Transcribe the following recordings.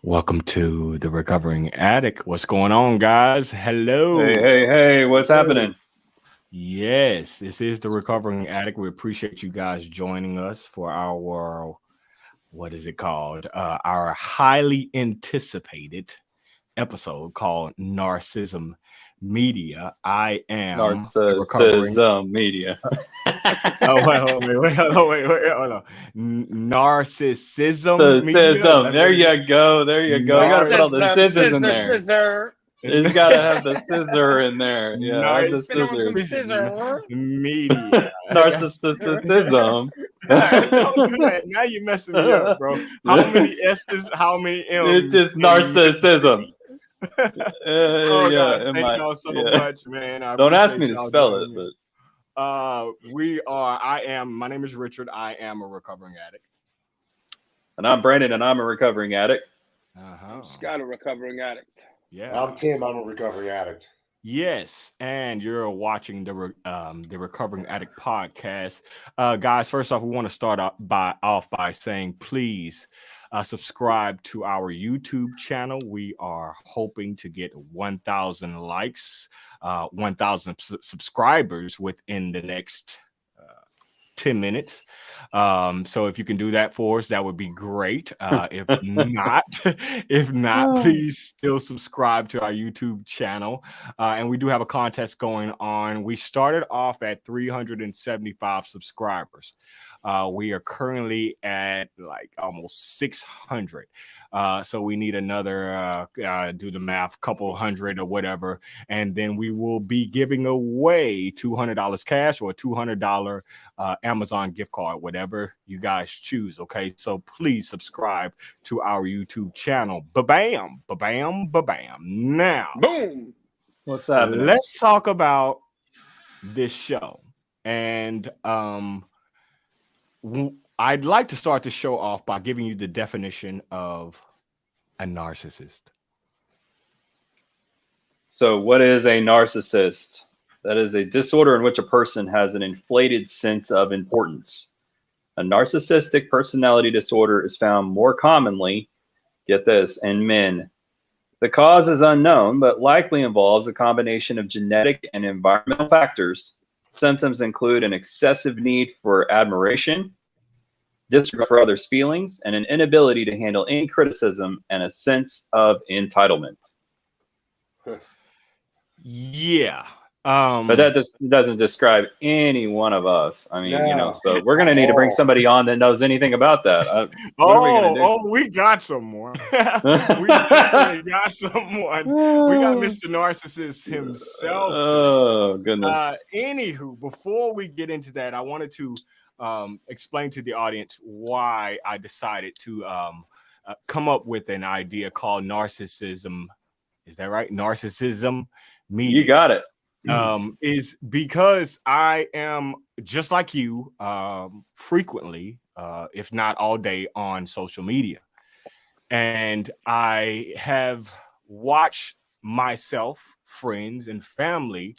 Welcome to the Recovering Addict. What's going on, guys? Hello. Hey, what's happening? Yes, this is the Recovering Addict. We appreciate you guys joining us for our, what is it called? Our highly anticipated episode called Narcissism Media. I am a recovering. Narcissism media. Oh, wait, hold on. Narcissism Media. Narcissism. That's what There it is. you go. There you go. You got to put all the scissors in there. Scissor. It's got to have the scissor in there. Yeah, add the Spin on some scissors. scissor. Media. Narcissism. Don't do that. Now you're messing me up, bro. How many S's? How many M's? It's just narcissism. Oh Yeah, gosh, thank y'all so much, man. Don't ask me to spell it, but my name is Richard. I am a recovering addict. and I'm Brandon, and I'm a recovering addict. I'm Scott, a recovering addict. Yeah. I'm Tim. I'm a recovering addict. Yes, and you're watching the Recovering Addict podcast, guys. First off, we want to start off by saying, please subscribe to our YouTube channel. We are hoping to get 1,000 likes, 1,000 subscribers within the next 10 minutes. So if you can do that for us, that would be great. If not, please still subscribe to our YouTube channel. And we do have a contest going on. We started off at 375 subscribers. We are currently at like almost 600. So we need another, do the math, couple hundred or whatever. And then we will be giving away $200 cash or a $200 Amazon gift card, whatever you guys choose. Okay, so please subscribe to our YouTube channel. Ba-bam, ba-bam, ba-bam. Now, Boom. What's happening? let's talk about this show. And I'd like to start the show off by giving you the definition of a narcissist. So, what is a narcissist? That is a disorder in which a person has an inflated sense of importance. A narcissistic personality disorder is found more commonly, get this, in men. The cause is unknown, but likely involves a combination of genetic and environmental factors. Symptoms include an excessive need for admiration, disregard for others' feelings, and an inability to handle any criticism and a sense of entitlement. Yeah. But that just doesn't describe any one of us. I mean, No. so we're going to need to bring somebody on that knows anything about that. What are we going to do? We got someone. We definitely got someone. We got Mr. Narcissist himself. Oh, goodness. Anywho, before we get into that, I wanted to explain to the audience why I decided to come up with an idea called Narcissism. Is that right? Narcissism Media. You got it. Is because I am just like you, frequently, if not all day, on social media. And I have watched myself, friends, and family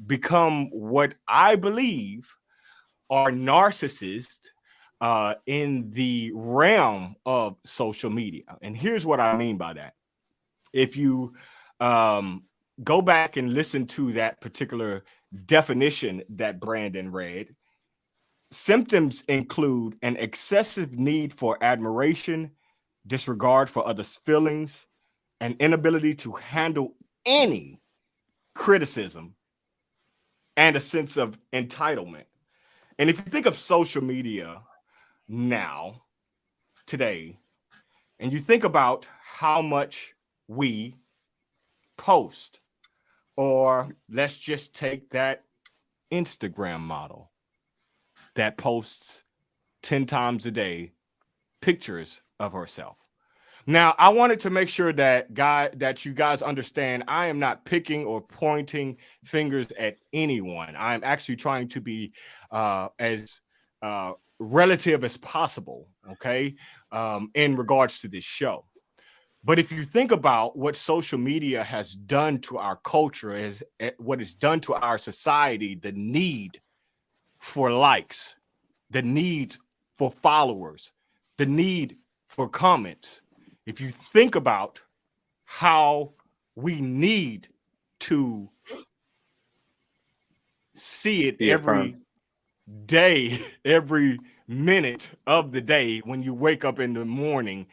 become what I believe are narcissists in the realm of social media. And here's what I mean by that. If you go back and listen to that particular definition that Brandon read, symptoms include an excessive need for admiration, disregard for others' feelings, an inability to handle any criticism, and a sense of entitlement. And if you think of social media now, today, and you think about how much we post, or let's just take that Instagram model that posts 10 times a day pictures of herself. Now, I wanted to make sure that you guys understand I am not picking or pointing fingers at anyone. I'm actually trying to be as relative as possible, okay, in regards to this show. But if you think about what social media has done to our culture, what it's done to our society, the need for likes, the need for followers, the need for comments. if you think about how we need to see it every day, every minute of the day, when you wake up in the morning,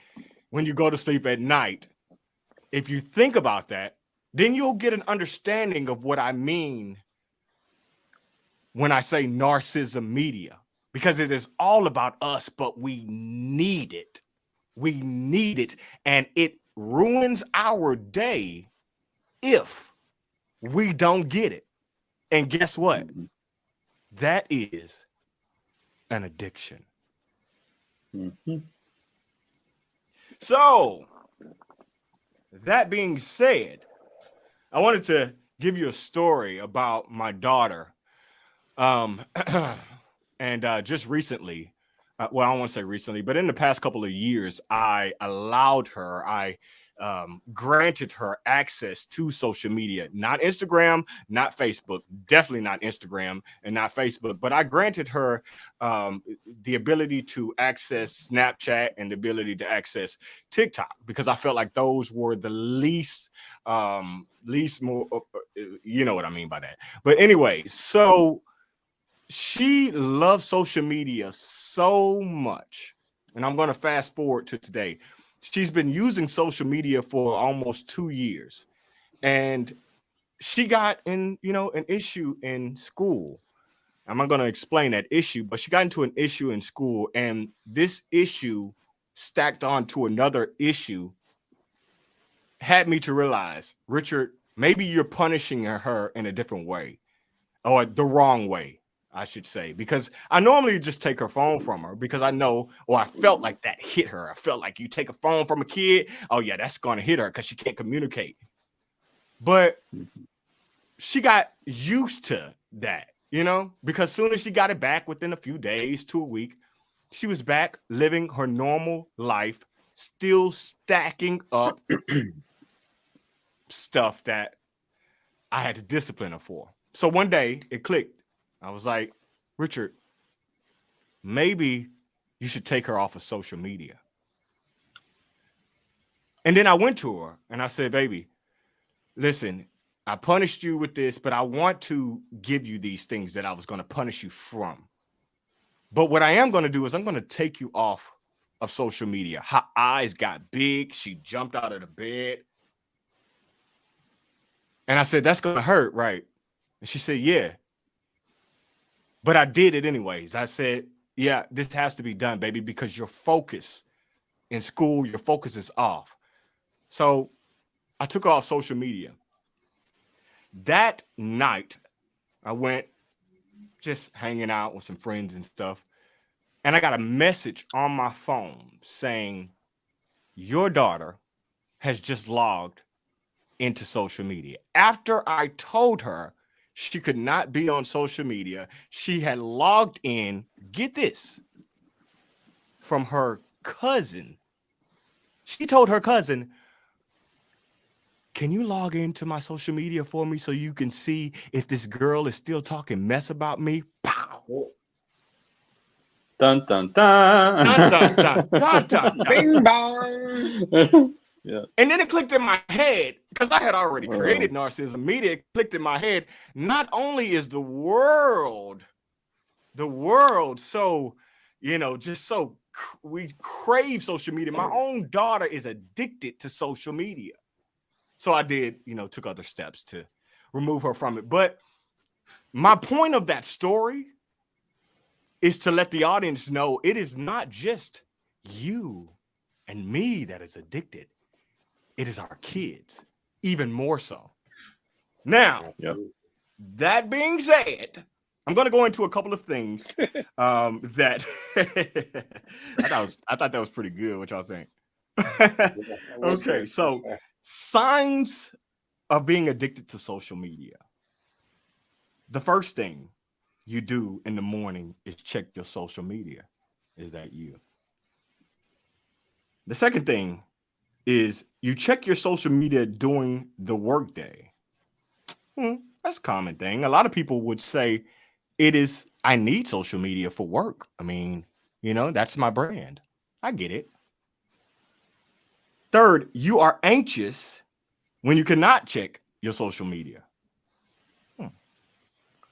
when you go to sleep at night, if you think about that, then you'll get an understanding of what I mean when I say narcissism media, because it is all about us, but we need it. We need it, and it ruins our day if we don't get it. And guess what? That is an addiction. So, that being said, I wanted to give you a story about my daughter. And just recently, well, I don't want to say recently, but in the past couple of years, I allowed her, I granted her access to social media, not Instagram, not Facebook, definitely not Instagram and not Facebook, but I granted her the ability to access Snapchat and the ability to access TikTok, because I felt like those were the least more, you know what I mean by that. But anyway, so she loves social media so much. And I'm going to fast forward to today. She's been using social media for almost 2 years. And she got in, an issue in school. I'm not going to explain that issue, but she got into an issue in school. And this issue stacked on to another issue had me to realize, Richard, maybe you're punishing her in a different way, or the wrong way, I should say, because I normally just take her phone from her because I know, or I felt like that hit her. I felt like you take a phone from a kid, oh yeah, that's going to hit her because she can't communicate. But she got used to that, because soon as she got it back within a few days to a week, she was back living her normal life, still stacking up stuff that I had to discipline her for. So one day it clicked. I was like, Richard, maybe you should take her off of social media. And then I went to her and I said, baby, listen, I punished you with this, but I want to give you these things that I was going to punish you from. But what I am going to do is I'm going to take you off of social media. Her eyes got big. She jumped out of the bed. And I said, that's going to hurt, right? And she said, yeah. But I did it anyways. I said, yeah, this has to be done, baby, because your focus in school, your focus is off. So I took her off social media. That night, I went just hanging out with some friends and stuff. And I got a message on my phone saying, your daughter has just logged into social media. After I told her she could not be on social media, she had logged in, get this, from her cousin. She told her cousin, can you log into my social media for me so you can see if this girl is still talking mess about me? Pow! Dun, dun, dun. Dun, dun, dun, dun, dun, dun. Bing bong. Yeah. And then it clicked in my head, because I had already created Narcissism Media. It clicked in my head. Not only is the world so, just so we crave social media. My own daughter is addicted to social media. So I did, took other steps to remove her from it. But my point of that story is to let the audience know it is not just you and me that is addicted. It is our kids, even more so. Now, that being said, I'm going to go into a couple of things that I thought that was pretty good. What y'all think? Okay, so signs of being addicted to social media. The first thing you do in the morning is check your social media. Is that you? The second thing is you check your social media during the workday. That's a common thing. A lot of people would say I need social media for work. I mean, that's my brand. I get it. Third, you are anxious when you cannot check your social media.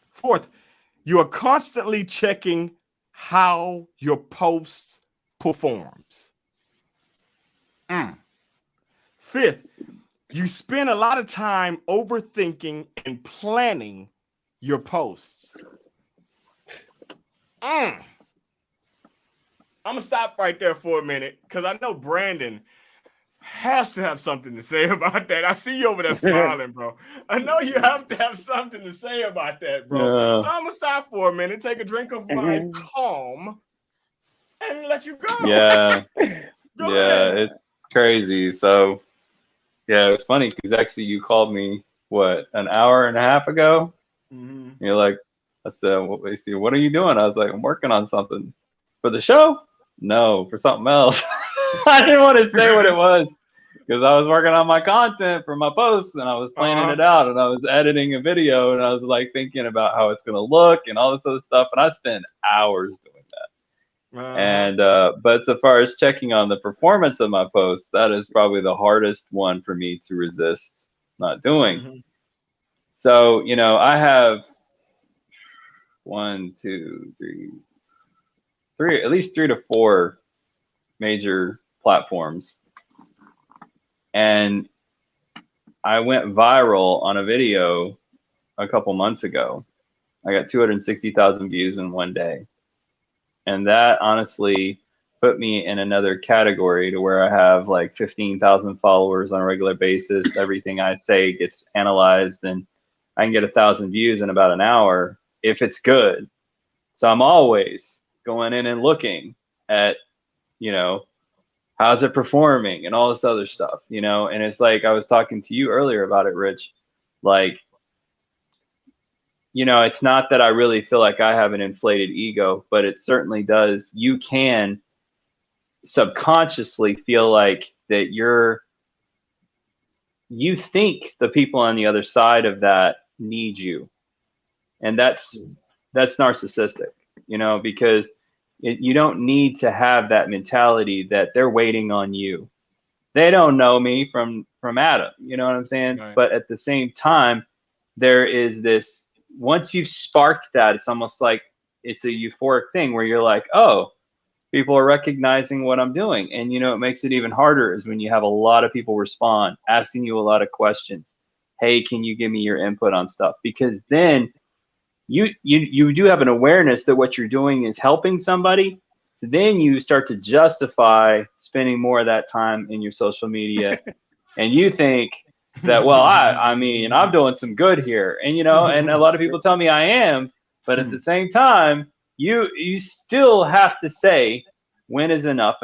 Fourth, you are constantly checking how your posts performs. Fifth, you spend a lot of time overthinking and planning your posts. I'm gonna stop right there for a minute because I know Brandon has to have something to say about that. I see you over there smiling, bro. I know you have to have something to say about that, bro. So I'm gonna stop for a minute, take a drink of my calm, and let you go. Yeah. Go ahead. It's crazy. So yeah, it's funny because actually you called me an hour and a half ago. You're like, I said, what are you doing? I was like, I'm working on something. For the show? No, for something else. I didn't want to say what it was because I was working on my content for my posts and I was planning it out and I was editing a video and I was like thinking about how it's going to look and all this other stuff. And I spend hours doing that. And, but so far as checking on the performance of my posts, that is probably the hardest one for me to resist not doing. So, you know, I have at least 3 to 4 major platforms. And I went viral on a video a couple months ago. I got 260,000 views in one day. And that honestly put me in another category to where I have like 15,000 followers on a regular basis. Everything I say gets analyzed and I can get 1,000 views in about an hour if it's good. So I'm always going in and looking at, you know, how's it performing and all this other stuff, you know? And it's like, I was talking to you earlier about it, Rich, like, you know, it's not that I really feel like I have an inflated ego, but it certainly does. You can subconsciously feel like that you think the people on the other side of that need you. And that's narcissistic, you know, because you don't need to have that mentality that they're waiting on you. They don't know me from Adam, you know what I'm saying? Right. But at the same time, there is this, once you've sparked that, it's almost like it's a euphoric thing where you're like, oh, people are recognizing what I'm doing. And, you know, it makes it even harder is when you have a lot of people respond, asking you a lot of questions. Hey, can you give me your input on stuff? Because then you do have an awareness that what you're doing is helping somebody. So then you start to justify spending more of that time in your social media. And you think that, well, I mean, I'm doing some good here. And, you know, and a lot of people tell me I am, but at the same time, you still have to say, when is enough,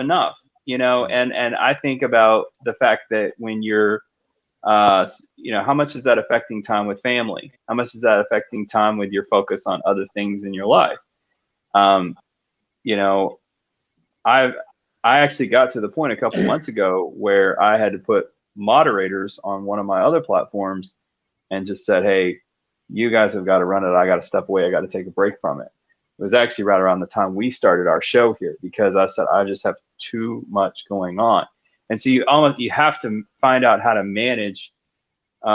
you know? And I think about the fact that when you're, you know, how much is that affecting time with family? How much is that affecting time with your focus on other things in your life? You know, I actually got to the point a couple months ago where I had to put moderators on one of my other platforms and just said, hey, you guys have got to run it. I got to step away. I got to take a break from it. It was actually right around the time we started our show here because I said, I just have too much going on. And so you have to find out how to manage, you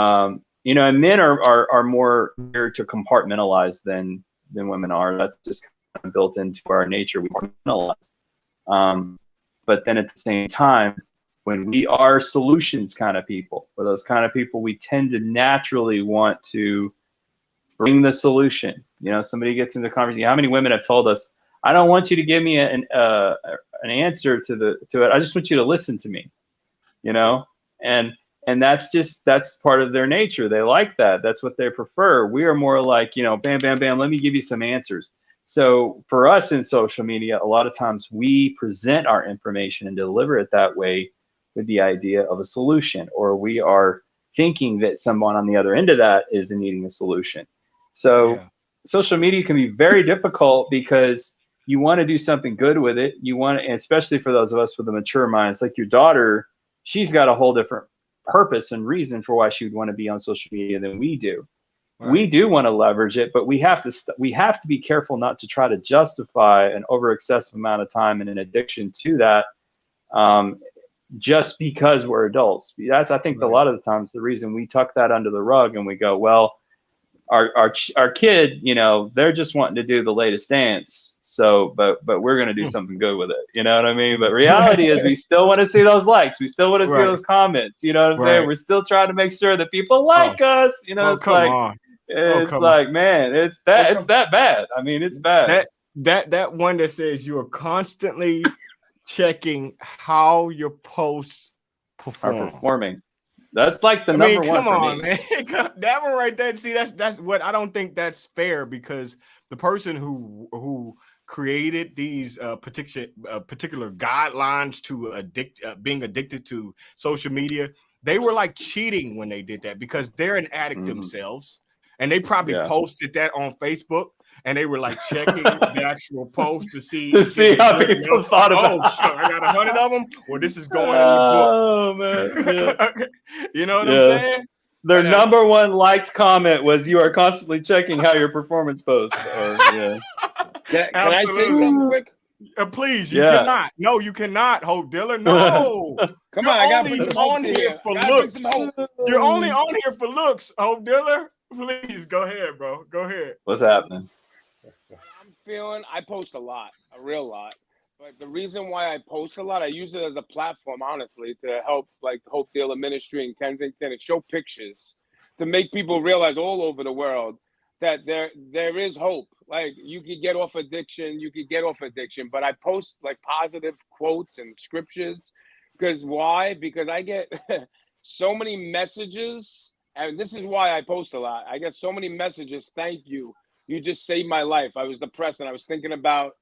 know, and men are more here to compartmentalize than women are. That's just kind of built into our nature. We compartmentalize. But then at the same time, when we are solutions kind of people, for those kind of people, we tend to naturally want to bring the solution. You know, somebody gets into the conversation. How many women have told us, I don't want you to give me an answer to it. I just want you to listen to me, you know? And that's part of their nature. They like that. That's what they prefer. We are more like, you know, bam, bam, bam, let me give you some answers. So for us in social media, a lot of times we present our information and deliver it that way with the idea of a solution, or we are thinking that someone on the other end of that is needing a solution. So social media can be very difficult because you want to do something good with it. You want to, and especially for those of us with a mature minds, like your daughter, she's got a whole different purpose and reason for why she would want to be on social media than we do. Right. We do want to leverage it, but we have to be careful not to try to justify an over excessive amount of time and an addiction to that. just because we're adults. That's, I think, a lot of the times the reason we tuck that under the rug and we go, well, our kid, you know, they're just wanting to do the latest dance. So, but we're going to do something good with it. You know what I mean? But reality is we still want to see those likes. We still want to see those comments. You know what I'm saying? We're still trying to make sure that people like us. You know, it's like, it's like, man, it's that bad. I mean, it's bad. That one that says you are constantly checking how your posts are performing. That's like the number one come for on, me. man. That one right there. See, that's what I don't think that's fair, because the person who created these particular guidelines to being addicted to social media, they were like cheating when they did that, because they're an addict themselves, and they probably posted that on Facebook. And they were like checking the actual post to see how people thought about it. Oh, shit, I got 100 of them. Well, this is going in the book. Man, yeah. You know what I'm saying? Their number one liked comment was, "You are constantly checking how your performance posts." Can I say something quick? Please, you cannot. No, you cannot, Hope Diller. No. Come on, I got on here for looks. You're only on here for looks, Hope Diller. Please go ahead, bro. Go ahead. What's happening? I post a lot, a real lot. But the reason why I post a lot, I use it as a platform, honestly, to help like Hope Dealer Ministry in Kensington and show pictures to make people realize all over the world that there is hope. Like, you could get off addiction, but I post like positive quotes and scriptures. Because why? Because I get so many messages, and this is why I post a lot. I get so many messages. Thank you. You just saved my life. I was depressed and I was thinking about,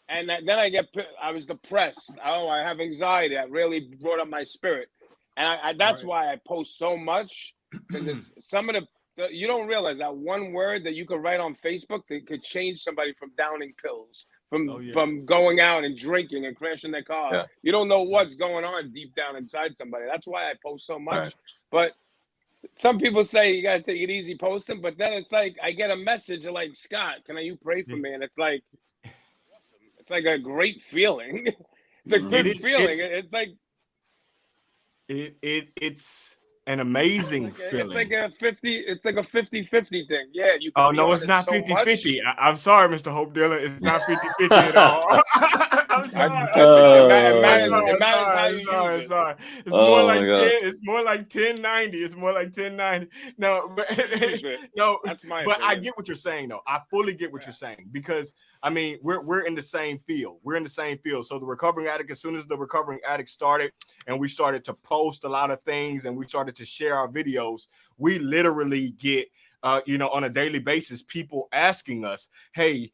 and then I was depressed. Oh, I have anxiety. That really brought up my spirit. And that's why I post so much, because it's some of you don't realize that one word that you could write on Facebook that could change somebody from downing pills, from going out and drinking and crashing their car. Yeah. You don't know what's going on deep down inside somebody. That's why I post so much. Right. But some people say you got to take it easy posting, but then it's like I get a message like, Scott, can you pray for me? And it's like a great feeling. It's a good feeling. It's like it's an amazing feeling. It's like a 50-50 thing. Yeah, you can. Oh no, it's not 50-50. I'm sorry, Mr. Hope Diller. It's not 50-50 at all. I'm sorry. Sorry. It's more like 10. It's more like 1090. It's more like 1090. No, but no. That's my but opinion. I get what you're saying, though. I fully get what you're saying, because I mean, we're in the same field. We're in the same field. So the recovering addict, as soon as the recovering addict started, and we started to post a lot of things, and we started to share our videos, we literally get on a daily basis, people asking us, hey,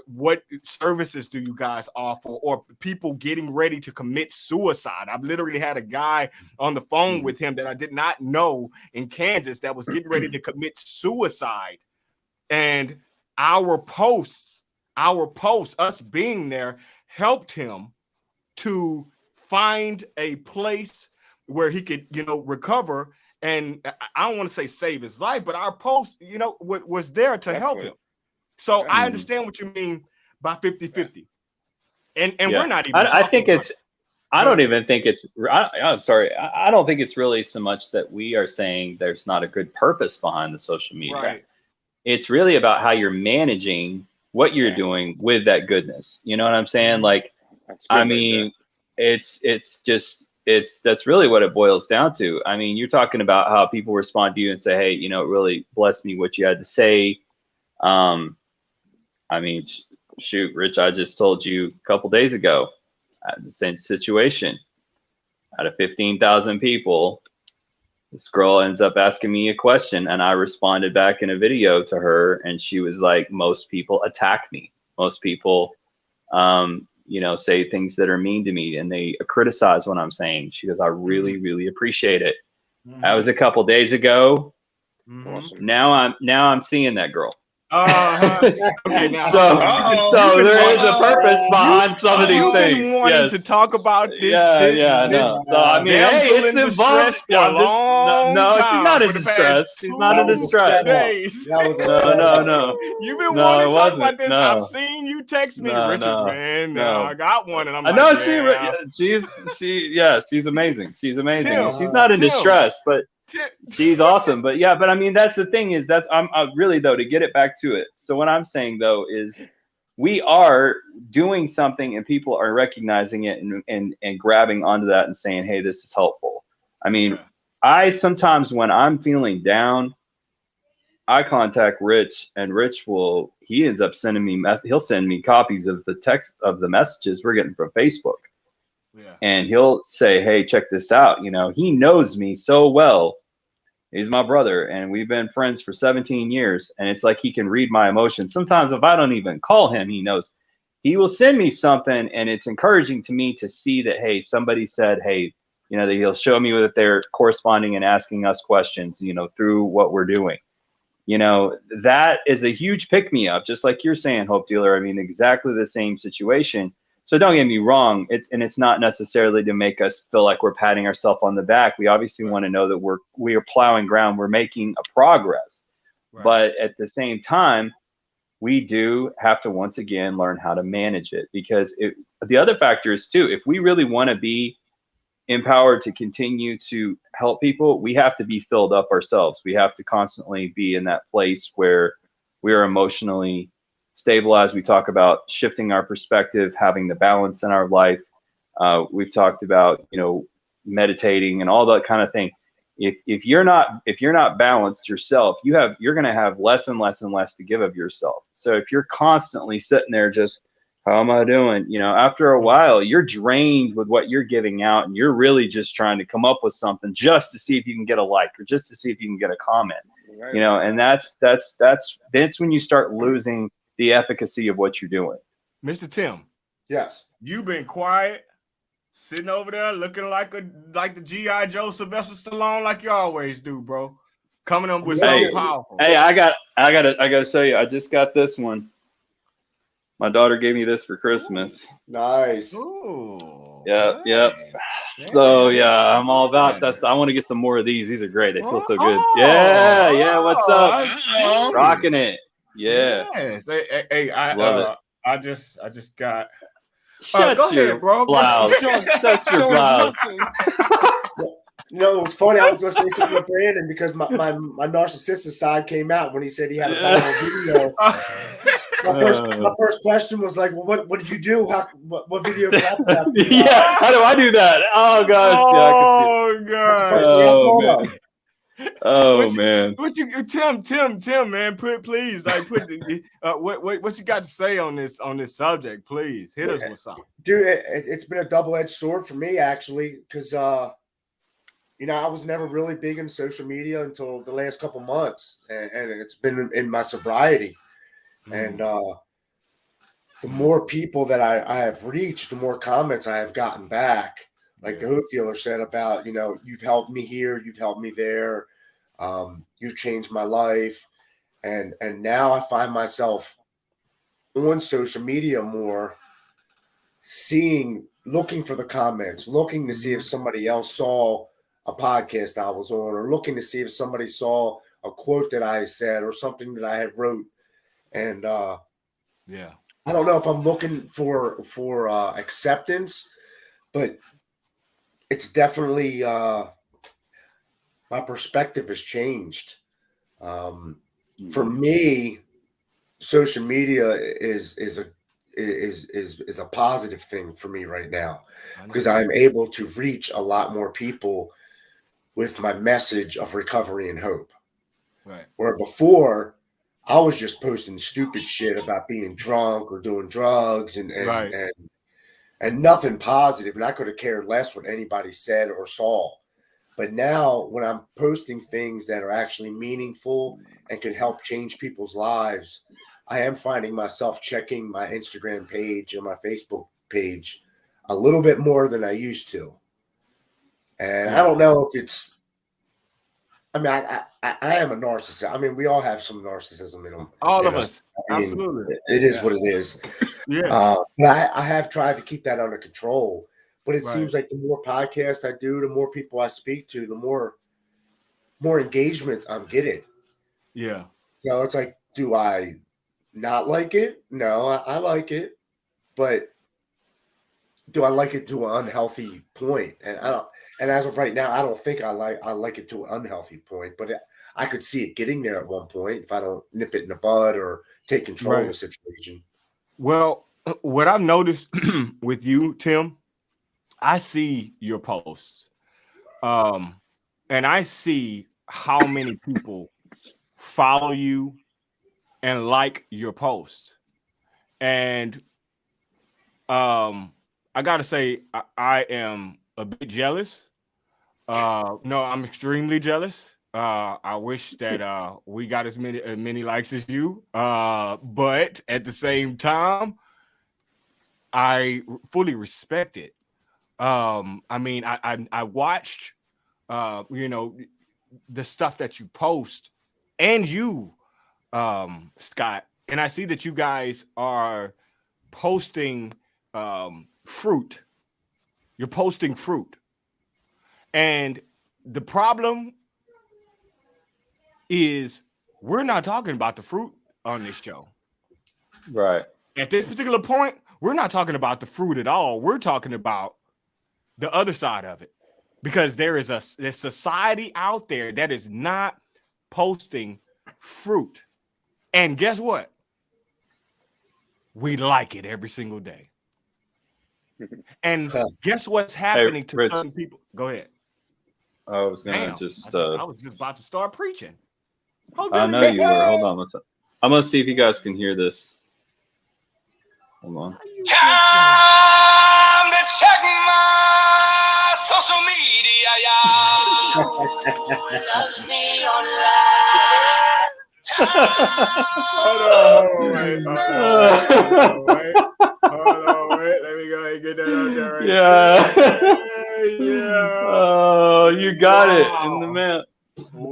what services do you guys offer? Or people getting ready to commit suicide. I've literally had a guy on the phone with him that I did not know in Kansas that was getting ready to commit suicide. And our posts, us being there, helped him to find a place where he could, recover. And I don't want to say save his life, but our post, was there to help him. So I understand what you mean by 50-50. And we're not even. I think it's. I don't even think it's. I'm sorry. I don't think it's really so much that we are saying there's not a good purpose behind the social media. Right. It's really about how you're managing what you're doing with that goodness. You know what I'm saying? Like, I mean, it's that's really what it boils down to. I mean, you're talking about how people respond to you and say, hey, it really blessed me what you had to say. I mean, shoot, Rich, I just told you a couple days ago, the same situation. Out of 15,000 people, this girl ends up asking me a question, and I responded back in a video to her, and she was like, most people attack me. Most people, say things that are mean to me, and they criticize what I'm saying. She goes, I really, really appreciate it. That was a couple days ago. Now I'm seeing that girl. Okay, now, so there is a purpose behind some of these you've things. been wanting to talk about this. No. So I mean, hey, damsel it's in involved. distress for a long No, she's time. not for in the distress. past She's not in 2 distress. days. That was a No. You've been No, wanting it to talk wasn't. about this. No. I've seen you text me, Richard. No. I got one, and I'm I like, know she's amazing. She's amazing. Tim, She's not in distress, but Tim. she's awesome. But yeah, but I mean, that's the thing is I'm really though, to get it back to it. So what I'm saying though is we are doing something and people are recognizing it and grabbing onto that and saying, hey, this is helpful. I mean, I sometimes when I'm feeling down, I contact Rich, and Rich he ends up sending me he'll send me copies of the text of the messages we're getting from Facebook. Yeah. And he'll say, hey, check this out. You know, he knows me so well. He's my brother, and we've been friends for 17 years. And it's like he can read my emotions. Sometimes if I don't even call him, he knows. He will send me something, and it's encouraging to me to see that, hey, somebody said, hey, you know, that he'll show me that they're corresponding and asking us questions, you know, through what we're doing. You know, that is a huge pick-me-up, just like you're saying, Hope Dealer. I mean, exactly the same situation. So don't get me wrong. It's not necessarily to make us feel like we're patting ourselves on the back. We obviously want to know that we are plowing ground. We're making a progress. Right. But at the same time, we do have to once again learn how to manage it, because the other factor is too, if we really want to be empowered to continue to help people, we have to be filled up ourselves. We have to constantly be in that place where we are emotionally stabilized. We talk about shifting our perspective, having the balance in our life. We've talked about, you know, meditating and all that kind of thing. If you're not balanced yourself, you're going to have less and less and less to give of yourself. So if you're constantly sitting there just, how am I doing? You know, after a while, you're drained with what you're giving out, and you're really just trying to come up with something just to see if you can get a like, or just to see if you can get a comment. Right. You know, and that's when you start losing the efficacy of what you're doing. Mr. Tim. Yes. You've been quiet, sitting over there looking like the G.I. Joe Sylvester Stallone, like you always do, bro. Coming up with something powerful. Hey, I gotta show you. I just got this one. My daughter gave me this for Christmas. Nice. Ooh. Yep. Yeah. So yeah, I'm all about that. I want to get some more of these. These are great. They feel so good. Yeah. What's up? Cool. Rocking it. Yeah. Yes. Hey, I love it. I just got. Shut go your ahead, bro. blouse. Shut your blouse. You know, it was funny. I was going to say something to Brandon because my narcissistic side came out when he said he had a viral video. My first question was like, well, what did you do? What video happened? Yeah, how do I do that? Oh gosh. Oh god. Oh man. What you Tim, man, please what you got to say on this subject, please. Hit us with something. Dude, it's been a double-edged sword for me actually, because you know, I was never really big in social media until the last couple months, and it's been in my sobriety. And the more people that I have reached, the more comments I have gotten back. Like the Hope Dealer said about, you know, you've helped me here, you've helped me there, you've changed my life. And now I find myself on social media more, looking for the comments, looking to see if somebody else saw a podcast I was on, or looking to see if somebody saw a quote that I said or something that I had wrote. And I don't know if I'm looking for acceptance, but it's definitely my perspective has changed. For me, social media is a positive thing for me right now, because I'm able to reach a lot more people with my message of recovery and hope. Right. Where before I was just posting stupid shit about being drunk or doing drugs and nothing positive, and I could have cared less what anybody said or saw. But now when I'm posting things that are actually meaningful and can help change people's lives, I am finding myself checking my Instagram page and my Facebook page a little bit more than I used to. And I don't know if it's I mean, I am a narcissist. I mean, we all have some narcissism in them. All of us. I mean, Absolutely. it is what it is. Yeah. But I have tried to keep that under control. But it seems like the more podcasts I do, the more people I speak to, the more engagement I'm getting. Yeah. You know, it's like, do I not like it? No, I like it. But do I like it to an unhealthy point? And I don't. And as of right now, I don't think I like it to an unhealthy point. But I could see it getting there at one point if I don't nip it in the bud or take control of the situation. Well, what I've noticed with you, Tim, I see your posts, and I see how many people follow you and like your post, and I gotta say I am a bit jealous. No, I'm extremely jealous. I wish that we got as many likes as you, but at the same time, I fully respect it. I mean, I watched, you know, the stuff that you post, and you, Scott, and I see that you guys are posting fruit. You're posting fruit, and the problem is we're not talking about the fruit on this show. Right. At this particular point, we're not talking about the fruit at all. We're talking about the other side of it, because there's society out there that is not posting fruit. And guess what? We like it every single day. And guess what's happening to Rich, some people? Go ahead. I was gonna I was just about to start preaching. I know you were. Hold on. I'm gonna see if you guys can hear this. Hold on. Time to check my social media, y'all. Loves me online. Hold on, wait. Let me go ahead and get that out there right Yeah. Oh, you got it in the man.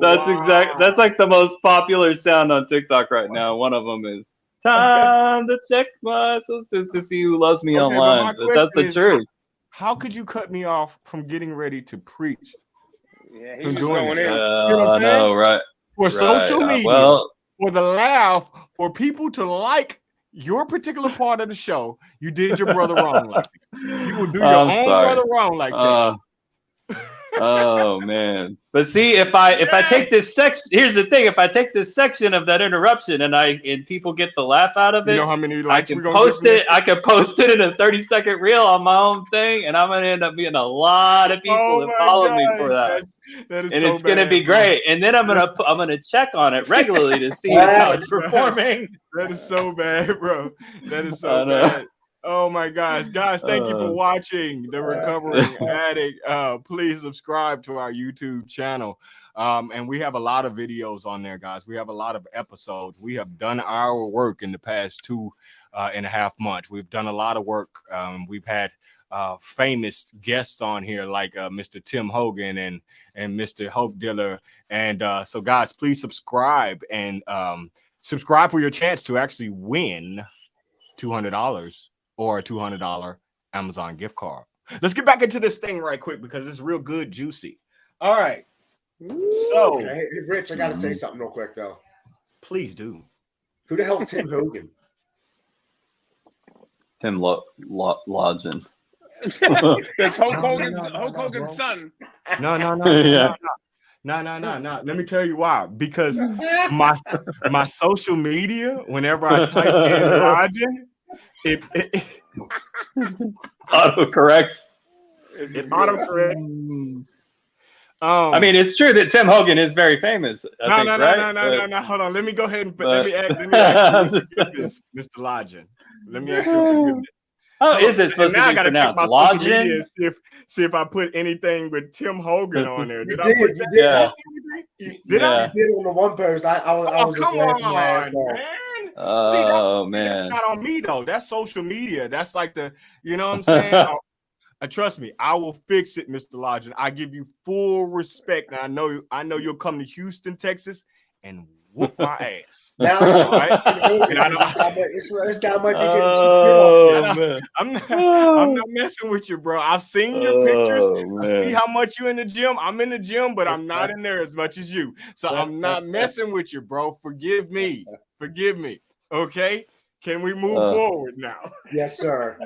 That's like the most popular sound on TikTok right now. One of them is time to check my socials to see who loves me online. That's the truth. How could you cut me off from getting ready to preach? Yeah, he was going in. You know what I'm know, right? For social media, for the laugh, for people to like your particular part of the show, you did your brother wrong like that. You would do your own brother wrong like that. Oh man. But see, if I take this section, here's the thing, if I take this section of that interruption and people get the laugh out of it, you know how many likes I can post it in a 30-second reel on my own thing, and I'm gonna end up getting a lot of people that follow me for that. That is and so it's gonna be great. And then I'm gonna check on it regularly to see how it's performing. That is so bad, bro. That is so bad. Oh my gosh, guys, thank you for watching The Recovering Addict. Please subscribe to our YouTube channel. And we have a lot of videos on there, guys. We have a lot of episodes. We have done our work in the past 2.5 months. We've done a lot of work. We've had famous guests on here like Mr. Tim Hogan and Mr. Hope Diller. And so guys, please subscribe and subscribe for your chance to actually win $200 or a $200 Amazon gift card. Let's get back into this thing right quick because it's real good, juicy. All right. So, hey, Rich, I got to say something real quick, though. Please do. Who the hell is Tim Hogan? Tim Lodgen. That's Hulk Hogan's son. No. No. Let me tell you why. Because my social media, whenever I type in Lodgen, it autocorrects. It autocorrects. I mean, it's true that Tim Hogan is very famous. No. Hold on. Let me go ahead and let me ask you forgiveness, Mr. Lodgen. Let me ask you forgiveness. How is this supposed to be pronounced? Lodgen? See if I put anything with Tim Hogan on there. Did I put that? Yeah. You did on the one post. I was just laughing my ass off. Man. Oh, man. That's not on me though. That's social media. That's like the, you know what I'm saying? Trust me, I will fix it, Mr. Lodgen. I give you full respect. Now I know you'll come to Houston, Texas, and whoop my ass. Now, All right? And I this guy might be getting some shit off here. I'm not messing with you, bro. I've seen your pictures. I see how much you're in the gym. I'm in the gym, but I'm not in there as much as you. So I'm not messing with you, bro. Forgive me. Forgive me. Okay? Can we move forward now? Yes, sir.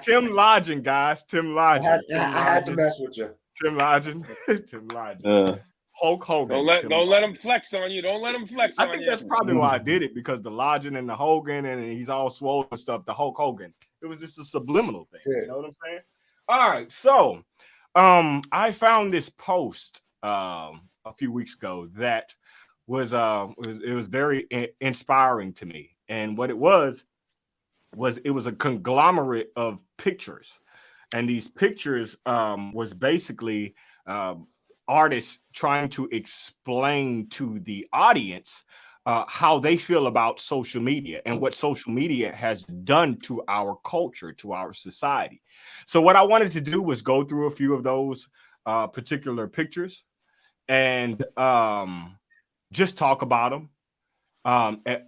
Tim Lodgen, guys. Tim Lodgen. I had to mess with you. Tim Lodgen. Tim Lodgen. Hulk Hogan. Don't let him flex on you. Don't let him flex on you. I think that's probably why I did it, because the Lodgen and the Hogan and he's all swollen and stuff, the Hulk Hogan. It was just a subliminal thing. You know what I'm saying? All right. So I found this post a few weeks ago that was very inspiring to me. And what it was a conglomerate of pictures. And these pictures was basically artists trying to explain to the audience how they feel about social media and what social media has done to our culture, to our society. So what I wanted to do was go through a few of those particular pictures and just talk about them.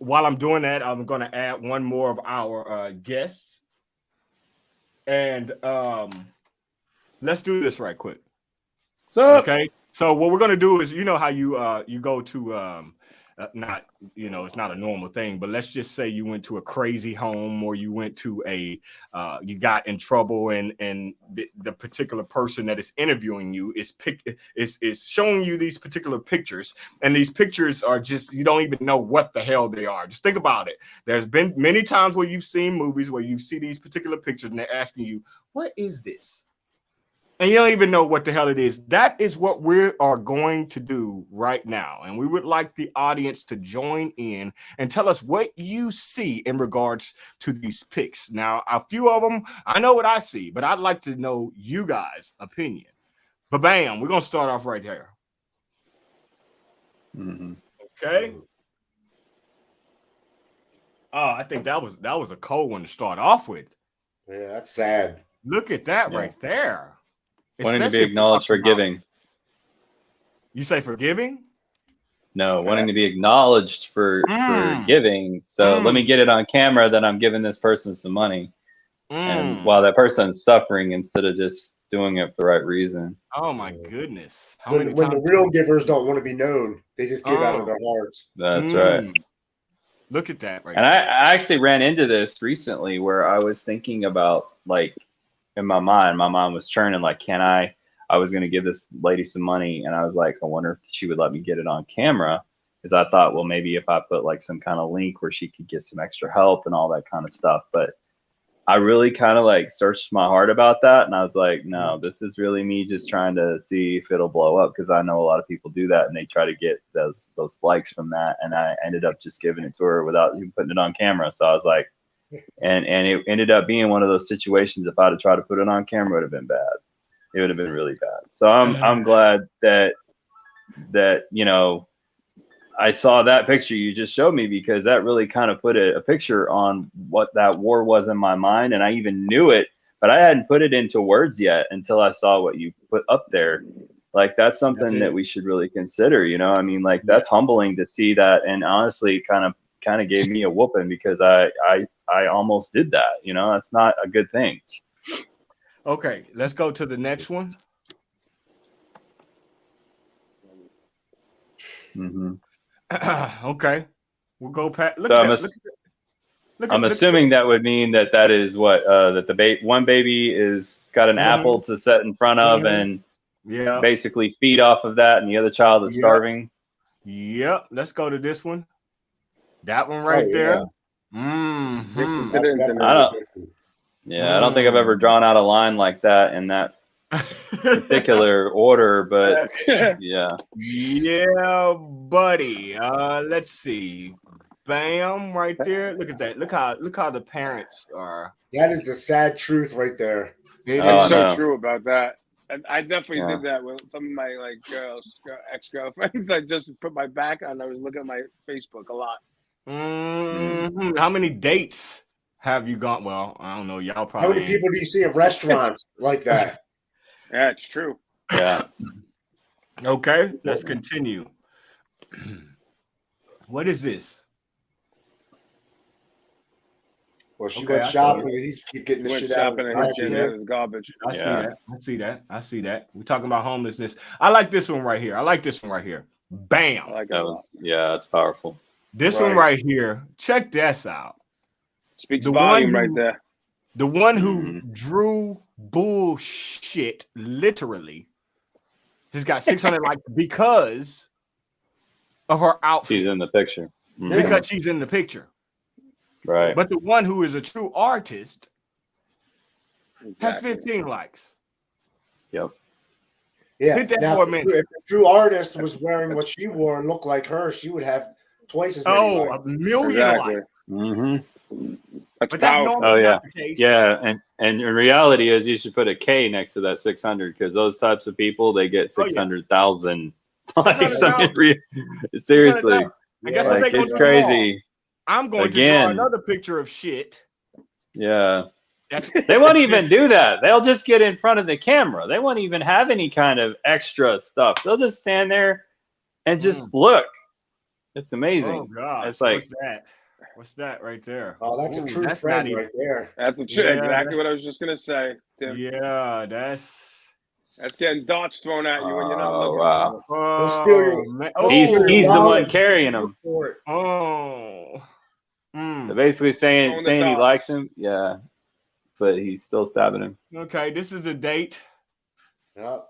While I'm doing that, I'm going to add one more of our guests. And let's do this right quick. Okay. So what we're going to do is, you know how you go to not, it's not a normal thing, but let's just say you went to a crazy home, or you went to you got in trouble, and the particular person that is interviewing you is showing you these particular pictures, and these pictures are just, you don't even know what the hell they are. Just think about it. There's been many times where you've seen movies where you see these particular pictures and they're asking you, what is this? And you don't even know what the hell it is. That is what we are going to do right now. And we would like the audience to join in and tell us what you see in regards to these pics. Now, a few of them, I know what I see, but I'd like to know you guys' opinion. But bam, we're going to start off right here. Okay. Oh, I think that was a cold one to start off with. Yeah, that's sad. Look at that right there. Wanting to be acknowledged for giving. You say for giving? No, wanting to be acknowledged for giving. So let me get it on camera that I'm giving this person some money. And while that person's suffering, instead of just doing it for the right reason. Oh my goodness. When the real givers don't want to be known, they just give out of their hearts. That's right. Look at that right And there. I actually ran into this recently where I was thinking about, like, in my mind was churning, like, I was going to give this lady some money, and I was like, I wonder if she would let me get it on camera, because I thought, well, maybe if I put like some kind of link where she could get some extra help and all that kind of stuff. But I really kind of like searched my heart about that, and I was like, no, this is really me just trying to see if it'll blow up, because I know a lot of people do that and they try to get those likes from that, and I ended up just giving it to her without even putting it on camera. So I was like, and it ended up being one of those situations, if I'd have tried to put it on camera, it would have been bad. It would have been really bad. So I'm glad that I saw that picture you just showed me, because that really kind of put a picture on what that war was in my mind. And I even knew it, but I hadn't put it into words yet until I saw what you put up there. Like, that's something that we should really consider, I mean, like, that's humbling to see that. And honestly, kind of gave me a whooping, because I almost did that. That's not a good thing. Okay, let's go to the next one. Okay, we'll go past. I'm assuming that would mean that is what that the one baby is got an apple to set in front of and basically feed off of that, and the other child is starving. Yep. Let's go to this one. That one right there. I don't think I've ever drawn out a line like that in that particular order, but yeah, buddy. Let's see. Bam, right there. Look at that. Look how the parents are. That is the sad truth right there. It's so true about that. And I definitely did that with some of my ex-girlfriends. I just put my back on. I was looking at my Facebook a lot. How many dates have you gone? Well, I don't know. Y'all How probably many people do you see at restaurants like that? Yeah, it's true. Yeah. Okay, let's continue. What is this? Well, she Okay, went I see shopping it. and he's keep getting the Went shit out of shopping his and bag. his shit is garbage. I see Yeah. that. I see that. I see that. We're talking about homelessness. I like this one right here. I like this one right here. Bam. I like it That a lot. was, yeah, that's powerful. This one right here. Check this out. Speaks The volume one right who- there. The one who drew bullshit, literally, has got 600 likes because of her outfit. She's in the picture. Mhm. Because she's in the picture. Right. But the one who is a true artist has Exactly. 15 likes. Yep. Yeah. Hit that Now, for a if minute. a true artist was wearing what she wore and looked like her, she would have twice as many. Oh, likes. a million Exactly. likes. Mm-hmm. That's But that's powerful. normally Oh, yeah. not the case. Yeah, and in reality is you should put a K next to that 600 because those types of people they get Oh, yeah. 600,000 likes. 600,000. Seriously, 600,000. And guess what like they gonna it's do tomorrow? crazy. I'm going to draw Again. another picture of shit. Yeah, That's they won't even do that. They'll just get in front of the camera. They won't even have any kind of extra stuff. They'll just stand there and just look. It's amazing. Oh god. It's like- what's that? What's that right there? Oh, that's a Ooh, true that's friend not even- right there. That's the Yeah, exactly that's- what I was just gonna say, Tim. Yeah, that's That's getting darts thrown at you when you're not Oh, looking. wow. oh, steal your- man. they'll He's steal your the wallet. one carrying them. For it. Oh. They're Mm. basically saying Throwing the he darts. likes him. Yeah, but he's still stabbing him. Okay, this is a date. Yep.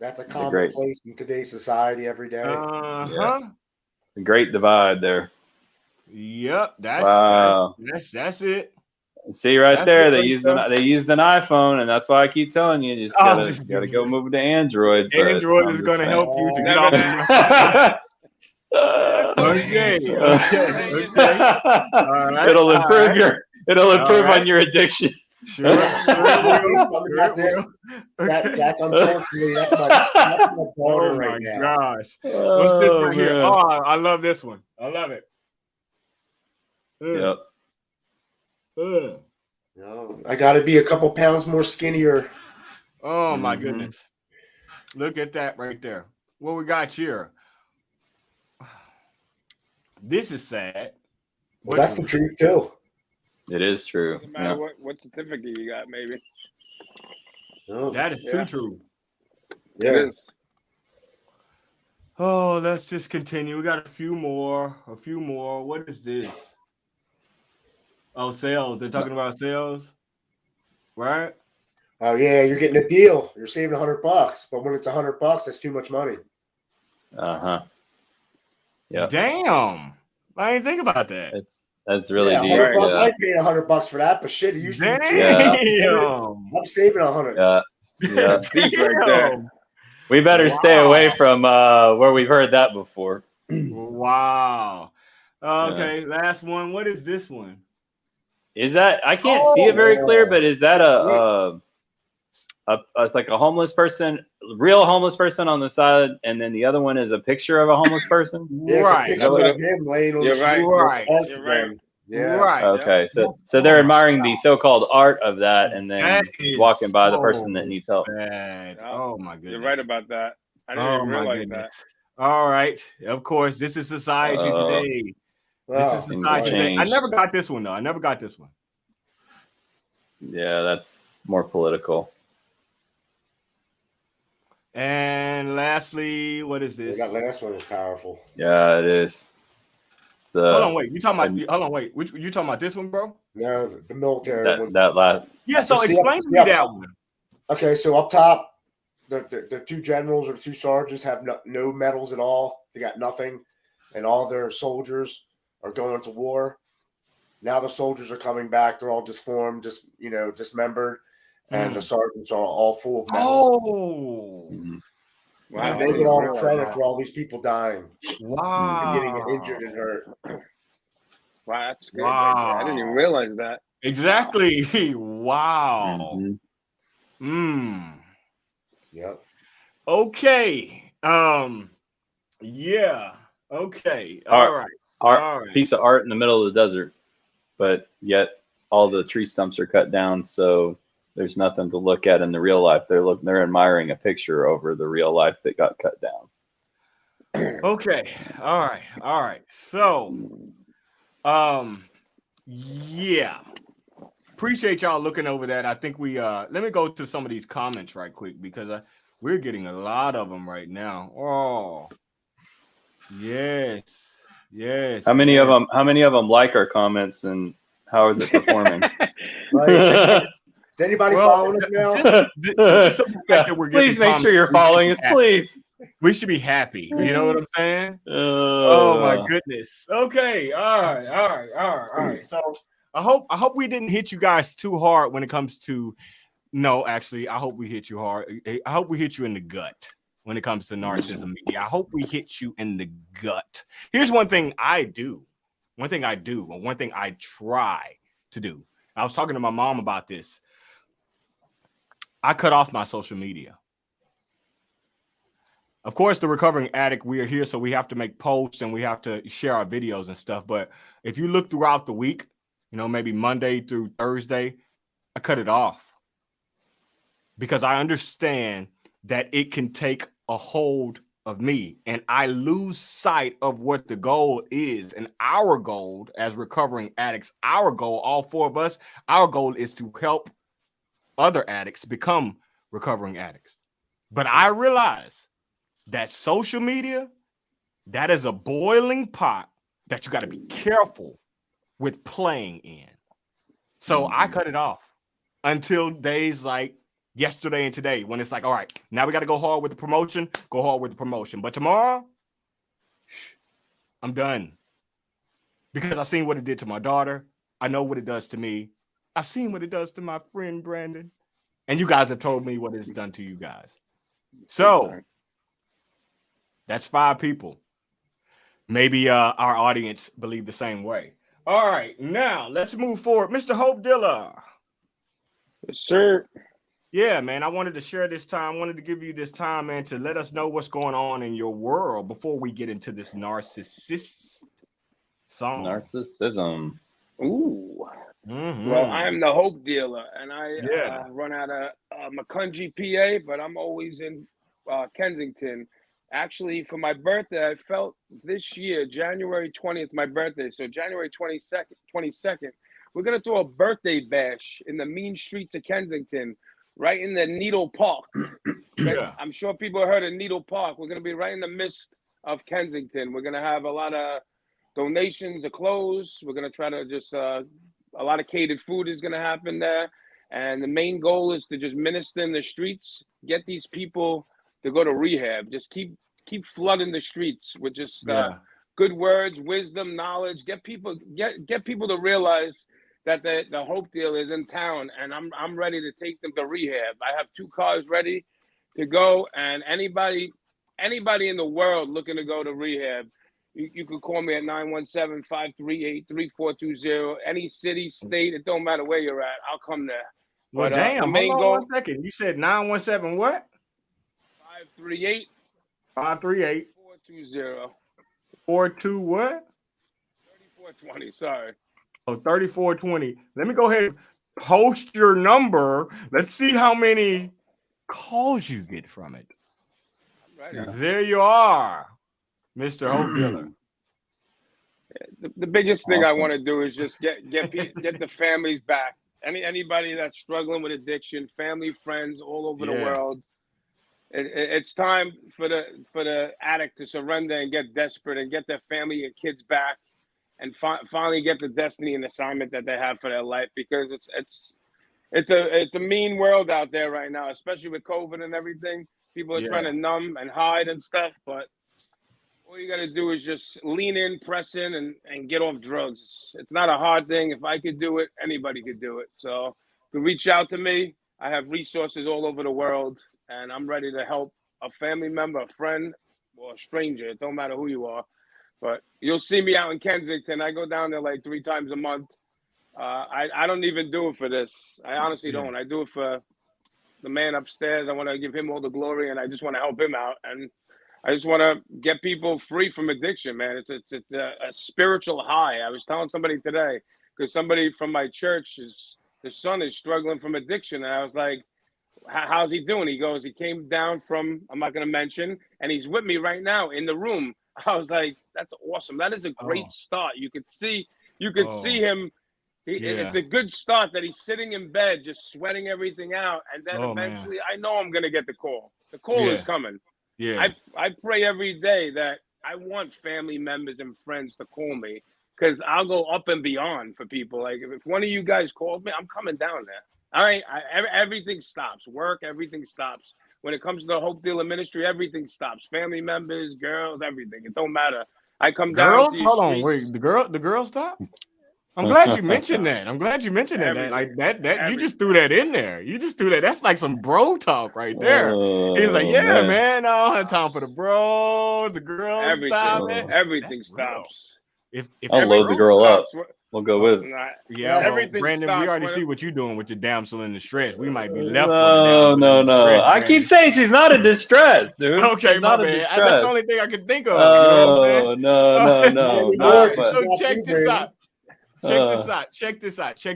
That's a great. commonplace in today's society every day. Uh-huh. The great divide there. Yep, that's Wow. that's it. See right That's there, it they right used there. an iPhone, and that's why I keep telling you, you just Oh, gotta go move it to Android. but Android I'm is just going to saying. help you to get Never off. that. Okay. All right, It'll all improve right. it'll improve right. on your addiction. Sure. Got this. That's unfortunately that's my daughter Oh right my now. gosh. What's this right here? man. Oh, I love this one. I love it. Yep. No, I got to be a couple pounds more skinnier. Oh my Mhm. goodness. Look at that right there. What we got here? This is sad. Well, that's the truth too. It is true. Doesn't matter what certificate you got, maybe. No, That is Yeah. too true. It yeah. is. Oh, let's just continue. We got a few more. What is this? Oh, sales. They're talking about sales, right? Oh yeah, you're getting a deal. You're saving $100, but when it's $100, that's too much money. Uh-huh. Yep. Damn. I didn't think about that. That's really yeah, deep. $100. Yeah. I paid $100 for that, but shit, it used to be Damn. I'm saving 100. Yeah. Yeah. Deep right there. Damn. We better stay Wow. away from where we've heard that before. Wow. Okay, last one. What is this one? Is that I can't see it very clear, but is that it's like a homeless person, real homeless person on the side, and then the other one is a picture of a homeless person? Yeah, Right. it's a picture of him laying on You're the right. street. Right. It's You're right. awesome. Yeah. Right. Okay, so they're admiring the so-called art of that, and then That is walking by the so person that needs help. bad. Yeah. Oh my goodness. You're right about that. I didn't Oh even my realize goodness. All right. Of course, this is society today. This Wow. is society today. I changed. never got this one though. I never got this one. Yeah, that's more political. And lastly, what is Yeah, this? that last one was powerful. Yeah, it is. It's the Hold on, wait. You talking about? Hold on, wait. You talking about this one, bro? No, the military one. that last. Yeah. So See, explain to see me up- that one. Okay, so up top, the two generals or two sergeants have no medals at all. They got nothing, and all their soldiers are going to war. Now the soldiers are coming back. They're all disformed, dismembered, and the sergeants are all full of medals. Oh. Mhm. Wow. And I they didn't get all the realize credit that. for all these people dying Wow. and getting injured and hurt. Wow, that's good. Right there. I didn't even realize that. Exactly. Wow. Mhm. Hmm. Yep. Okay. Yeah. Okay. All All right. Art, All right. piece of art in the middle of the desert, but yet all the tree stumps are cut down, so there's nothing to look at in the real life. They're admiring a picture over the real life that got cut down. Okay. All right. So, yeah. Appreciate y'all looking over that. I think we let me go to some of these comments right quick because we're getting a lot of them right now. Oh, yes. How many of them like our comments, and how is it performing? Right. Is anybody following us now? Just the fact that we're getting Please make sure you're following us, please. We should be happy. You know what I'm saying? Oh my goodness. Okay. All right. So I hope we didn't hit you guys too hard when it comes to. No, actually, I hope we hit you hard. I hope we hit you in the gut when it comes to narcissism media. I hope we hit you in the gut. Here's one thing I do. One thing I try to do. I was talking to my mom about this. I cut off my social media. Of course, the recovering addict, we are here, so we have to make posts and we have to share our videos and stuff. But if you look throughout the week, maybe Monday through Thursday, I cut it off because I understand that it can take a hold of me and I lose sight of what the goal is. And our goal as recovering addicts, our goal, all four of us, our goal is to help other addicts become recovering addicts. But I realize that social media, that is a boiling pot that you got to be careful with playing in. So I cut it off until days like yesterday and today when it's like, all right, now we got to go hard with the promotion, But tomorrow, I'm done. Because I've seen what it did to my daughter. I know what it does to me. I've seen what it does to my friend Brandon. And you guys have told me what it's done to you guys. So that's 5 people. Maybe our audience believe the same way. All right, now let's move forward. Mr. Hope Dilla. Yes, sir. Yeah, man, I wanted to share this time. I wanted to give you this time, man, to let us know what's going on in your world before we get into this Narcissist song. Narcissism. Ooh. Mm-hmm. Well, I'm the Hope Dealer, and I run out of Macungie, PA, but I'm always in Kensington. Actually, for my birthday, I felt this year, January 20th, my birthday. So January 22nd, we're going to throw a birthday bash in the mean streets of Kensington, right in the Needle Park. Yeah. I'm sure people heard of Needle Park. We're going to be right in the midst of Kensington. We're going to have a lot of donations of clothes. We're going to try to just, a lot of catered food is going to happen there. And the main goal is to just minister in the streets, get these people to go to rehab. Just keep flooding the streets with just good words, wisdom, knowledge. Get people to realize that the Hope Deal is in town, and I'm ready to take them to rehab. I have 2 cars ready to go, and anybody in the world looking to go to rehab, you can call me at 917-538-3420. Any city, state, it don't matter where you're at. I'll come there. Well, but damn, the main hold goal, on 1 second. You said 917 what? 538 420. 42 what? 3420. Sorry. Oh, 3420. Let me go ahead and post your number. Let's see how many calls you get from it. Right. There you are, Mr. Hope Dealer. The biggest thing Awesome. I want to do is just get the families back. Anybody that's struggling with addiction, family, friends all over the world. It's time for the addict to surrender and get desperate and get their family and kids back, and finally get the destiny and assignment that they have for their life. Because it's a mean world out there right now, especially with COVID and everything. People are trying to numb and hide and stuff, but all you got to do is just lean in, press in, and get off drugs. It's not a hard thing. If I could do it, anybody could do it. So you can reach out to me. I have resources all over the world, and I'm ready to help a family member, a friend, or a stranger. It don't matter who you are. But you'll see me out in Kensington. I go down there like 3 times a month. I don't even do it for this. I honestly don't. I do it for the man upstairs. I want to give him all the glory, and I just want to help him out. And I just want to get people free from addiction, man. It's a spiritual high. I was telling somebody today, because somebody from my church his son is struggling from addiction, and I was like, how's he doing? He goes, he came down from, I'm not going to mention, and he's with me right now in the room. I was like, that's awesome. That is a great start. You could see him. It's a good start that he's sitting in bed, just sweating everything out. And then eventually, I know I'm going to get the call. The call is coming. Yeah. I pray every day that I want family members and friends to call me, because I'll go up and beyond for people. Like, if one of you guys calls me, I'm coming down there. All right, everything stops. Work, everything stops. When it comes to the Hope Dealer Ministry, everything stops. Family members, girls, everything. It don't matter. I come down to your Hold on, streets. wait. The girls stop? I'm glad you mentioned that. Like that you just threw that in there. You just threw that. That's like some bro talk right there. He's like, yeah, man, I don't have time for the bros. The girls stop. Man. Everything stops. If I'll load the girl up. We'll go with it. Yeah, everything Brandon, stops. we already see what you're doing with your damsel in distress. We might be left. No. I keep saying she's not in distress, dude. Okay, she's my not bad. That's the only thing I can think of. No. So check this out. Check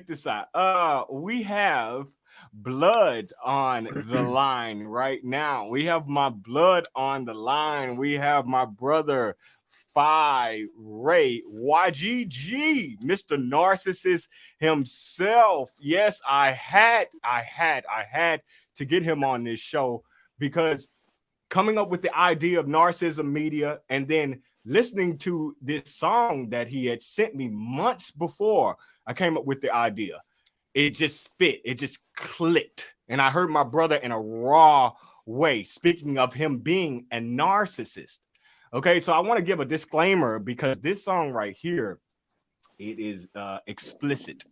this out. We have blood on the line right now. We have my blood on the line. We have my brother Ray YGG, Mr. Narcissist himself. Yes, I had to get him on this show, because coming up with the idea of Narcissism Media and then listening to this song that he had sent me months before I came up with the idea, it just fit. It just clicked. And I heard my brother in a raw way, speaking of him being a narcissist. Okay, so I want to give a disclaimer, because this song right here, it is explicit.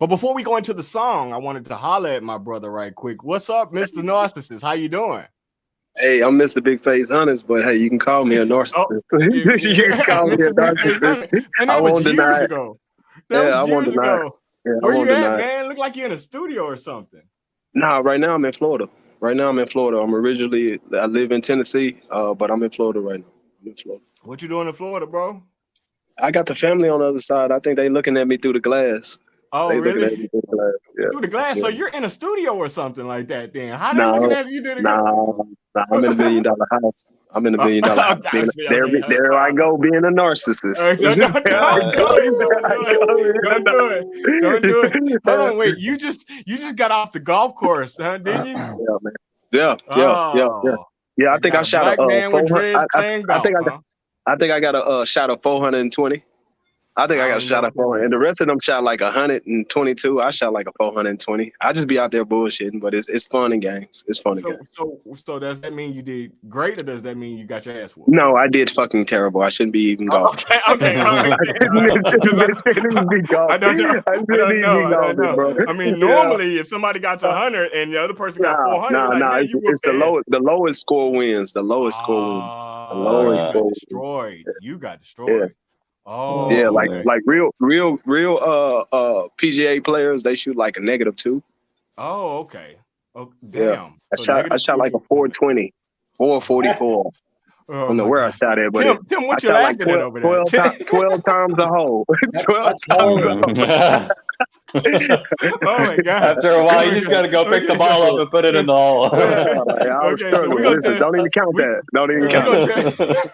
But before we go into the song, I wanted to holler at my brother right quick. What's up, Mr. Narcissist? How you doing? Hey, I'm Mr. Big Face Hunters, but hey, you can call me a narcissist. You can call me a narcissist. And that was years ago. I won't deny it. Yeah, where you at, man? Look like you're in a studio or something. Nah, right now I'm in Florida. I live in Tennessee, but I'm in Florida right now. What you doing in Florida, bro? I got the family on the other side. I think they looking at me through the glass. Oh, they really? Looking at me through the glass. Yeah. Through the glass. Yeah. So you're in a studio or something like that then. How they looking at you through the glass? I'm in a $1 million house. I'm in a $1 million house. There I go being a narcissist. Don't do it. Hold on, wait. You just got off the golf course, huh? Didn't you? Yeah, man. Yeah. Yeah, I think I shot a 400. I think I got a shot of 420. I think I got a shot of 400, and the rest of them shot like 122. I shot like a 420. I just be out there bullshitting, but it's fun and games. It's fun and games. So does that mean you did great, or does that mean you got your ass whooped? No, I did fucking terrible. I shouldn't be even golfing. Okay. I don't know, bro. I mean, normally if somebody got to 100 and the other person got 400, it's the lowest score wins. The lowest score wins. The lowest score destroyed. You got destroyed. Yeah. Oh yeah, like real PGA players, they shoot like a -2. Oh, okay. Oh, damn. Yeah. I shot like a 420, 444. I don't know where I shot it, but Tim, what I shot like 12 times a hole. 12 times a hole. Oh my God. After a while, you just got to go pick the ball up and put it in the hole. Don't even count that. Don't even count that.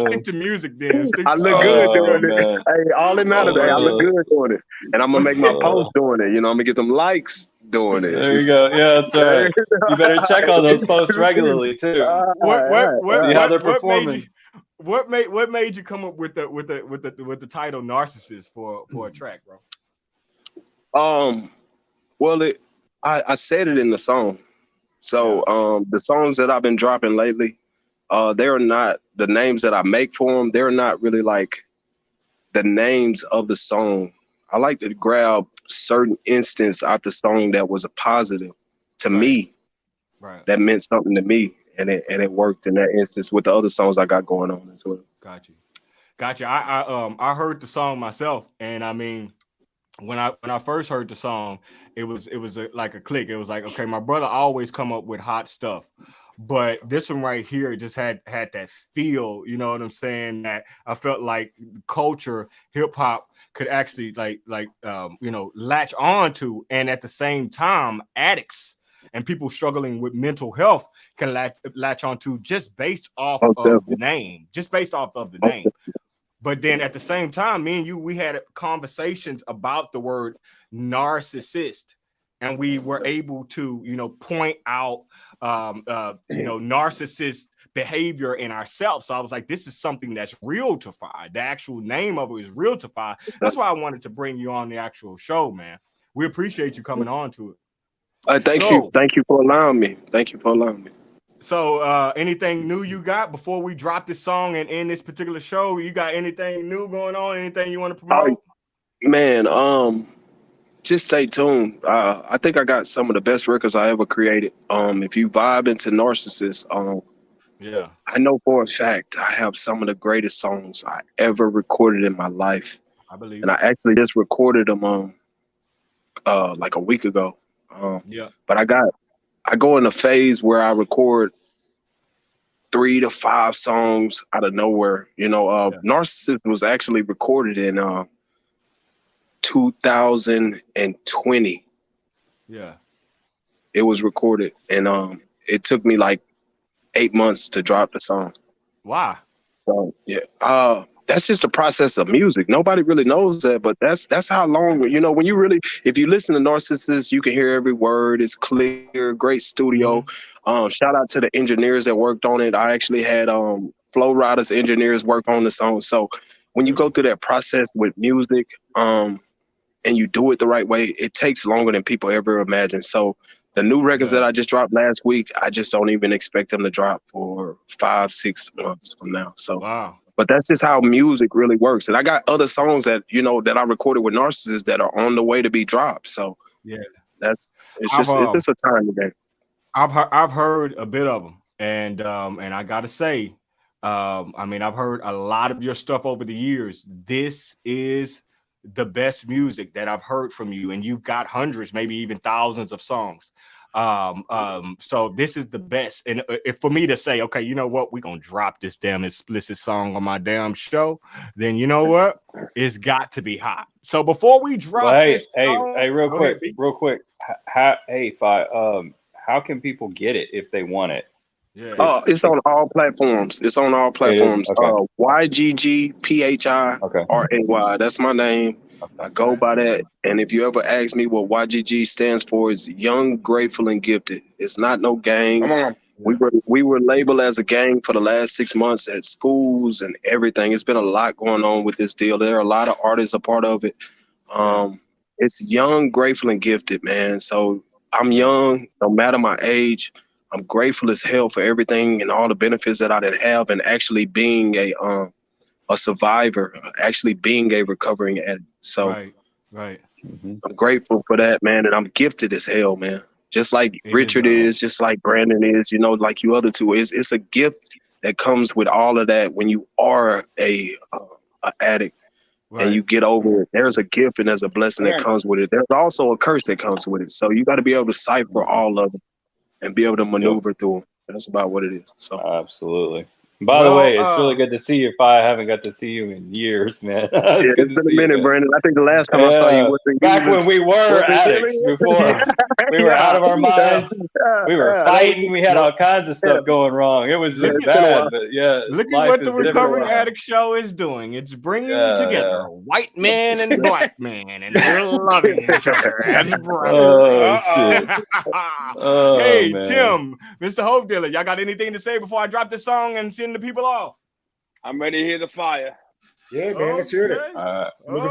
Stick to music then. I look good doing it. Hey, all that matters, I look good doing it. And I'm going to make my post doing it. You know, I'm going to get some likes doing it. There you go. Yeah, that's right. You better check on those posts regularly, too. How they're performing. What made you come up with the title Narcissist for a track, bro? Well, I said it in the song. So the songs that I've been dropping lately, they're not the names that I make for them. They're not really like the names of the song. I like to grab certain instance out the song that was a positive to me. Right. That meant something to me. And it worked in that instance with the other songs I got going on as well. Gotcha. I heard the song myself, and I mean, when I first heard the song, it was like a click. It was like, okay, my brother always come up with hot stuff, but this one right here just had that feel, you know what I'm saying, that I felt like culture, hip hop could actually you know, latch on to, and at the same time addicts and people struggling with mental health can latch on to, just based off of the name, But then at the same time, me and you, we had conversations about the word narcissist, and we were able to, you know, point out, you know, narcissist behavior in ourselves. So I was like, this is something that's real-tified. The actual name of it is real-tified. That's why I wanted to bring you on the actual show, man. We appreciate you coming on to it. Thank you for allowing me. So anything new you got before we drop this song and end this particular show? You got anything new going on? Anything you want to promote? Man, just stay tuned. I think I got some of the best records I ever created. If you vibe into Narcissist, yeah, I know for a fact I have some of the greatest songs I ever recorded in my life. I believe. And I actually just recorded them like a week ago. Yeah. But I go in a phase where I record 3 to 5 songs out of nowhere. You know, Narcissist was actually recorded in 2020. Yeah. It was recorded, and it took me like 8 months to drop the song. Why? So yeah, that's just the process of music. Nobody really knows that, but that's how long, you know, when you really, if you listen to Narcissist, you can hear every word. It's clear, great studio. Shout out to the engineers that worked on it. I actually had Flow Riders engineers work on the song. So when you go through that process with music, and you do it the right way, it takes longer than people ever imagine. So the new records that I just dropped last week, I just don't even expect them to drop for 5-6 months from now. So wow. But that's just how music really works. And I got other songs that, you know, that I recorded with Narcissist that are on the way to be dropped. So yeah, it's just a time today. I've heard a bit of them, and I gotta say, I mean, I've heard a lot of your stuff over the years. This is the best music that I've heard from you, and you've got hundreds, maybe even thousands of songs. So this is the best. And if for me to say, okay, you know what, we're gonna drop this damn explicit song on my damn show, then you know what, it's got to be hot. So before we drop this song, real quick, how can people get it if they want it? Yeah, it's on all platforms. Okay. YGGPHIRAY. That's my name. I go by that. And if you ever ask me what YGG stands for, it's Young, Grateful, and Gifted. It's not no gang. Come on. We were labeled as a gang for the last 6 months at schools and everything. It's been a lot going on with this deal. There are a lot of artists a part of it. It's Young, Grateful, and Gifted, man. So I'm young, no matter my age. I'm grateful as hell for everything and all the benefits that I did have, and actually being a survivor, actually being a recovering addict. So right. I'm grateful for that, man. And I'm gifted as hell, man. Just like Richard is, just like Brandon is, you know, like you other two is. It's a gift that comes with all of that when you are a addict. Right. And you get over it. There's a gift and there's a blessing that comes with it. There's also a curse that comes with it. So you got to be able to cipher all of it and be able to maneuver through them. That's about what it is. So absolutely. By the way, it's really good to see you. If I haven't got to see you in years, man. It's been a minute, Brandon. I think the last time I saw you was back when we were addicts. Before we were out of our minds, we were fighting. We had all kinds of stuff going wrong. It was just bad, but look at what the Recovering Addict Show is doing. It's bringing together white men and black men, and they're loving each other as brothers. Hey, man. Tim, Mr. Hope Dealer, y'all got anything to say before I drop this song and send the people off? I'm ready to hear the fire. Yeah, man, let's hear it.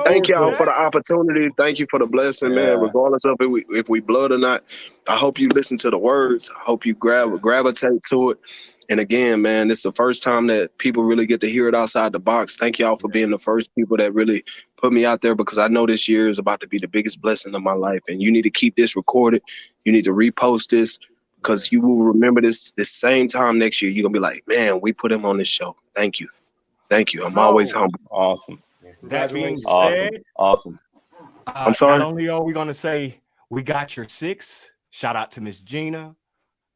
Thank y'all for the opportunity. Thank you for the blessing, man. Regardless of if we blood or not, I hope you listen to the words. I hope you gravitate to it. And again, man, it's the first time that people really get to hear it outside the box. Thank y'all for being the first people that really put me out there, because I know this year is about to be the biggest blessing of my life. And you need to keep this recorded. You need to repost this, because you will remember this same time next year. You're going to be like, man, we put him on this show. Thank you. Thank you. I'm always humble. Awesome. That being said, awesome. I'm sorry. Not only are we going to say we got your 6, shout out to Miss Gina,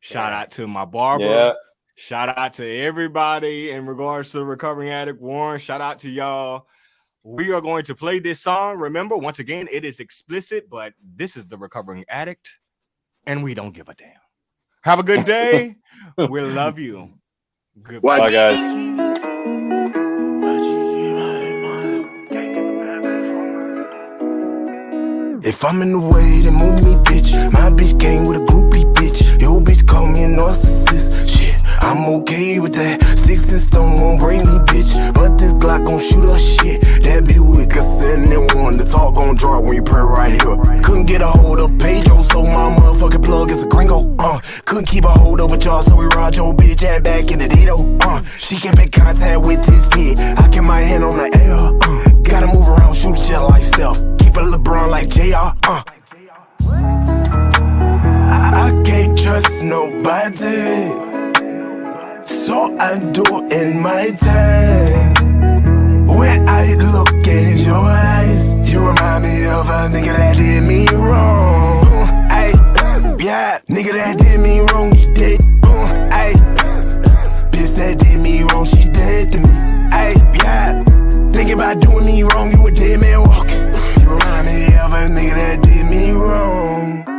Shout out to my barber. Yeah. Shout out to everybody in regards to the recovering addict. Warren, shout out to y'all. We are going to play this song. Remember, once again, it is explicit, but this is the recovering addict, and we don't give a damn. Have a good day. We love you. Goodbye. Bye, guys. If I'm in the way, then move me, bitch. My bitch came with a groupie, bitch. Yo, bitch, call me a narcissist. Shit, I'm okay with that. 6 in stone won't break me, bitch. But this Glock gon' shoot us, shit. That be wick, I said and one. The talk gon' drop when you pray right here. Couldn't get a hold of Pedro, so my motherfucking plug is a gringo. Couldn't keep a hold over y'all, so we ride your bitch and back in the Dito. She kept in contact with this kid. I kept my hand on the air. Gotta move around, shoot shit like stealth. Keep a LeBron like JR. I can't trust nobody, so I do in my time.